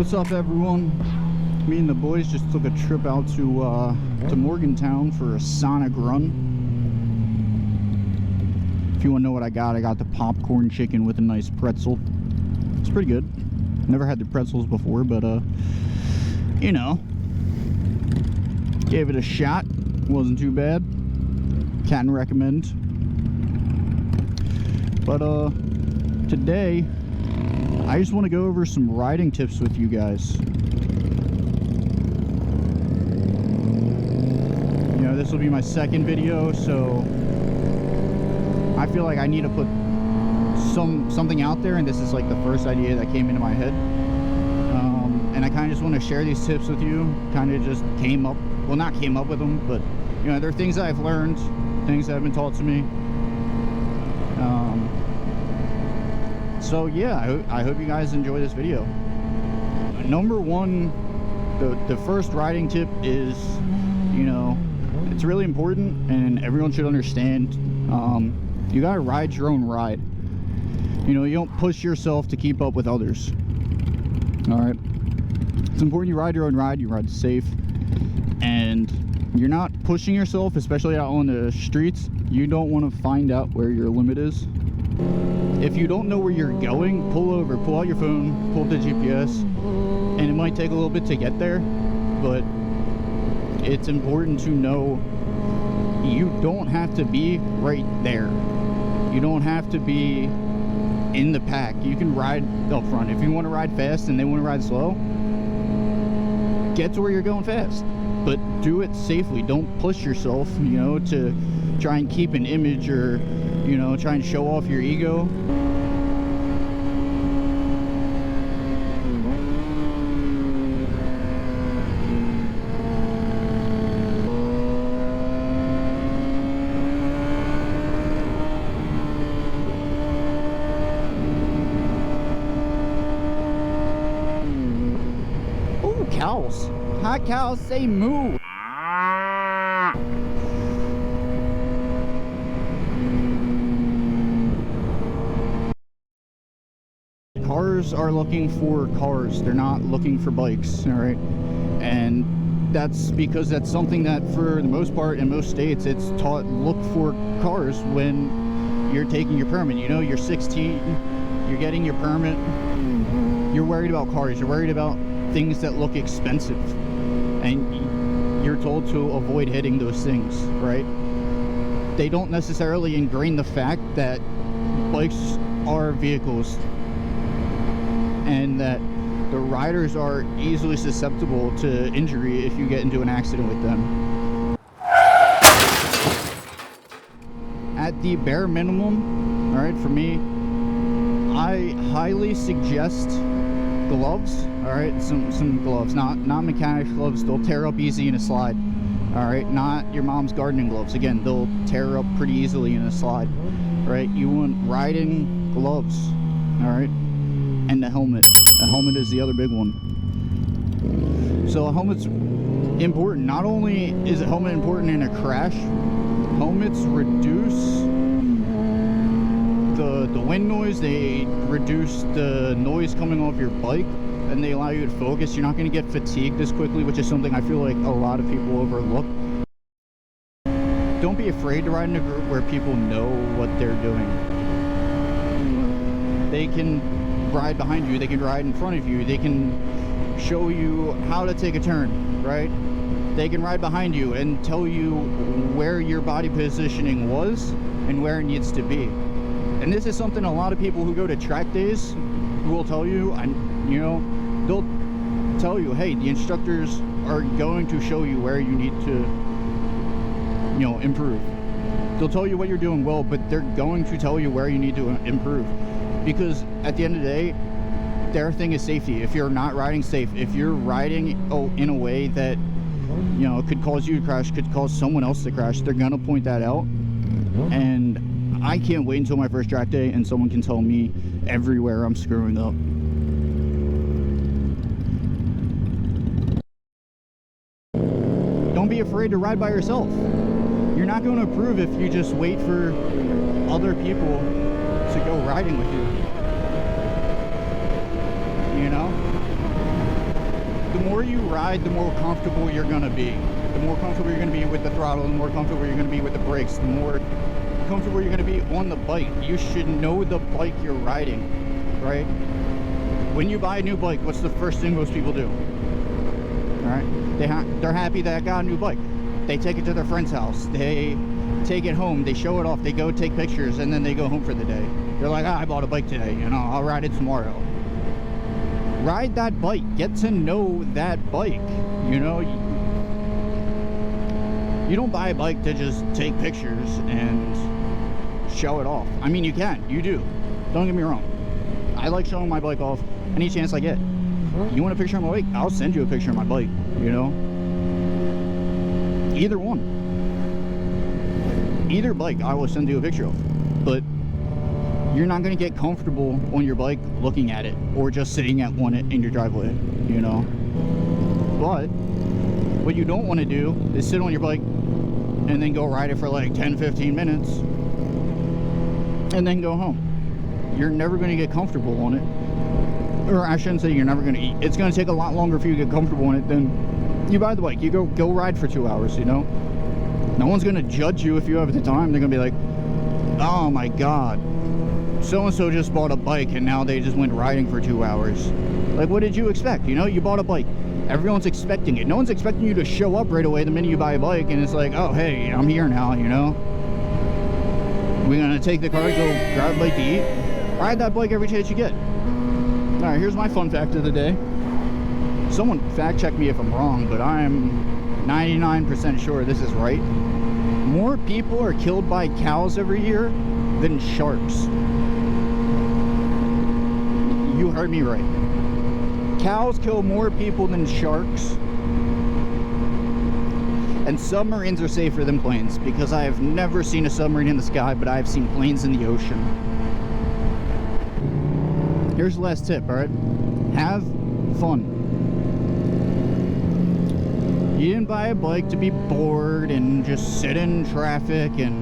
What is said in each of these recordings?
What's up, everyone? Me and the boys just took a trip out to Morgantown for a Sonic run. If you want to know what I got the popcorn chicken with a nice pretzel. It's pretty good. Never had the pretzels before, but you know, gave it a shot. Wasn't too bad. Can recommend. But today I just want to go over some riding tips with you guys. You know, this will be my second video, so I feel like I need to put something out there, and this is like the first idea that came into my head. And I kind of just want to share these tips with you. Kind of just not came up with them, but you know, they're things that I've learned, things that have been taught to me. So yeah, I hope you guys enjoy this video. Number one, the first riding tip is, you know, it's really important and everyone should understand, you gotta ride your own ride. You know, you don't push yourself to keep up with others. All right, it's important you ride your own ride, you ride safe, and you're not pushing yourself, especially out on the streets. You don't want to find out where your limit is. If you don't know where you're going, pull over, pull out your phone, pull up the GPS, and it might take a little bit to get there, but it's important to know you don't have to be right there. You don't have to be in the pack. You can ride up front. If you want to ride fast and they want to ride slow, get to where you're going fast, but do it safely. Don't push yourself, you know, to try and keep an image or, you know, try and show off your ego. Ooh, cows. Hi, cows, say moo. Cars are looking for cars, they're not looking for bikes, all right? And that's because that's something that, for the most part, in most states, it's taught, look for cars when you're taking your permit. You know, you're 16, you're getting your permit, you're worried about cars, you're worried about things that look expensive, and you're told to avoid hitting those things, right? They don't necessarily ingrain the fact that bikes are vehicles, and that the riders are easily susceptible to injury if you get into an accident with them. At the bare minimum, all right, for me, I highly suggest gloves, all right? Some gloves, not mechanics gloves. They'll tear up easy in a slide, all right? Not your mom's gardening gloves. Again, they'll tear up pretty easily in a slide, right? You want riding gloves, all right? And the helmet. The helmet is the other big one. So a helmet's important. Not only is a helmet important in a crash, helmets reduce the wind noise, they reduce the noise coming off your bike, and they allow you to focus. You're not going to get fatigued as quickly, which is something I feel like a lot of people overlook. Don't be afraid to ride in a group where people know what they're doing. They can ride behind you, they can ride in front of you, they can show you how to take a turn, right? They can ride behind you and tell you where your body positioning was and where it needs to be. And this is something a lot of people who go to track days will tell you, and you know, they'll tell you, hey, the instructors are going to show you where you need to, you know, improve. They'll tell you what you're doing well, but they're going to tell you where you need to improve. Because at the end of the day, their thing is safety. If you're not riding safe, if you're riding in a way that, you know, could cause you to crash, could cause someone else to crash, they're gonna point that out. And I can't wait until my first track day and someone can tell me everywhere I'm screwing up. Don't be afraid to ride by yourself. You're not going to improve if you just wait for other people to go riding with you. You know? the more you ride, the more comfortable you're gonna be. The more comfortable you're gonna be with the throttle, the more comfortable you're gonna be with the brakes, the more comfortable you're gonna be on the bike. You should know the bike you're riding, right? When you buy a new bike, what's the first thing most people do? All right, they're happy that I got a new bike. They take it to their friend's house. They take it home. They show it off. They go take pictures, and then they go home for the day. They're like, I bought a bike today, you know, I'll ride it tomorrow. Ride that bike. Get to know that bike. You know, you don't buy a bike to just take pictures and show it off. I mean, you can. You do. Don't get me wrong. I like showing my bike off any chance I get. You want a picture of my bike? I'll send you a picture of my bike, you know? Either one. Either bike I will send you a picture of. But you're not going to get comfortable on your bike looking at it or just sitting at one in your driveway, you know? But what you don't want to do is sit on your bike and then go ride it for like 10-15 minutes and then go home. You're never going to get comfortable on it. Or I shouldn't say you're never going to eat. It's going to take a lot longer for you to get comfortable on it than you buy the bike. You go ride for 2 hours, you know? No one's going to judge you if you have the time. They're going to be like, oh my God, so-and-so just bought a bike and now they just went riding for 2 hours. Like, what did you expect? You know, you bought a bike. Everyone's expecting it. No one's expecting you to show up right away the minute you buy a bike and it's like, oh, hey, I'm here now, you know? We're going to take the car, go grab a bite to eat. Ride that bike every chance you get. All right, here's my fun fact of the day. Someone fact check me if I'm wrong, but I'm 99% sure this is right. More people are killed by cows every year than sharks. You heard me right. Cows kill more people than sharks. And submarines are safer than planes, because I have never seen a submarine in the sky, but I have seen planes in the ocean. Here's the last tip, all right? Have fun. You didn't buy a bike to be bored and just sit in traffic, and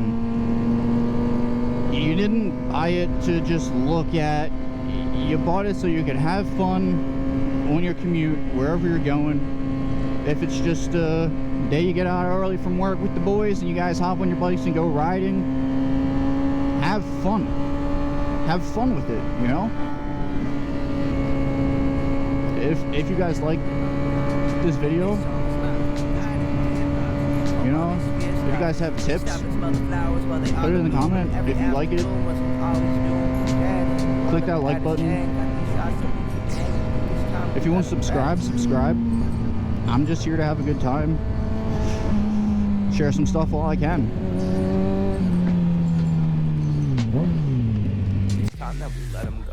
you didn't buy it to just look at. You bought it so you could have fun on your commute, wherever you're going. If it's just a day you get out early from work with the boys and you guys hop on your bikes and go riding, have fun. Have fun with it, you know? If you guys like this video, you know, if you guys have tips, put it in the comment. If you like it, click that like button. If you want to subscribe. I'm just here to have a good time, share some stuff while I can. It's time that we let 'em go.